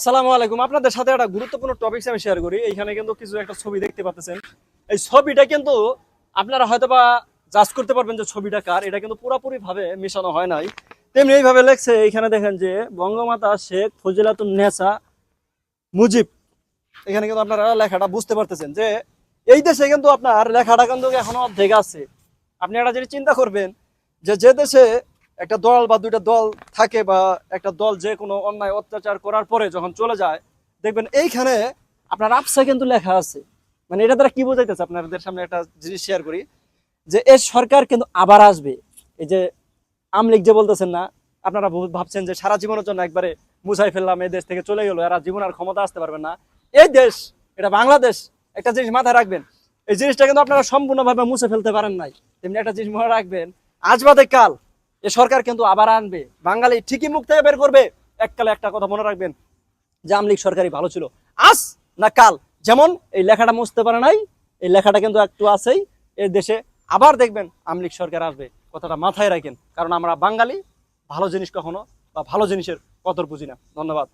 আসসালামু আলাইকুম। আপনাদের সাথে একটা গুরুত্বপূর্ণ টপিকস আমি শেয়ার করি। এইখানে কিন্তু কিছু একটা ছবি দেখতে পাচ্ছেন। এই ছবিটা কিন্তু আপনারা হয়তোবা জাজ করতে পারবেন যে ছবিটা কার। এটা কিন্তু পুরোপুরি ভাবে মিশানো হয় নাই। তেমনি এইভাবে লেখছে, এইখানে দেখেন যে বঙ্গমাতা শেখ ফজিলাতুন্নেসা মুজিব। এখানে কিন্তু আপনারা লেখাটা বুঝতে পারতেছেন যে এই দেশে কিন্তু আপনার লেখাটা কিন্তু এখনো অর্ধেক আছে। আপনি একটা জিনিস চিন্তা করবেন যে যে দেশে একটা দল বা দুইটা দল থাকে, বা একটা দল যে কোনো অন্যায় অত্যাচার করার পরে যখন চলে যায়, দেখবেন এইখানে আপনার আপসা কিন্তু লেখা আছে। মানে এটা দ্বারা কি বোঝাইতেছে, আপনাদের সামনে একটা জিনিস শেয়ার করি যে এই সরকার কিন্তু আবার আসবে। এই যে আমলিক যে বলতেছেন না, আপনারা ভাবছেন যে সারা জীবনের জন্য একবারে মুছাই ফেললাম, এই দেশ থেকে চলে গেল, এরা জীবন আর ক্ষমতা আসতে পারবেন না। এই দেশ, এটা বাংলাদেশ। একটা জিনিস মাথায় রাখবেন, এই জিনিসটা কিন্তু আপনারা সম্পূর্ণভাবে মুছে ফেলতে পারেন নাই। তেমনি একটা জিনিস মনে রাখবেন, আজ বাদে কাল এ সরকার কিন্তু আবার আনবে। বাঙালি ঠিকই মুখ থেকে বের করবে। এককালে একটা কথা মনে রাখবেন যে আমলিক সরকারই ভালো ছিল, আজ না কাল। যেমন এই লেখাটা মুছতে পারে নাই, এই লেখাটা কিন্তু একটু আছেই। এই দেশে আবার দেখবেন আমলিক সরকার আসবে। কথাটা মাথায় রাখেন, কারণ আমরা বাঙালি ভালো জিনিস কখনো বা ভালো জিনিসের কদর বুঝি না। ধন্যবাদ।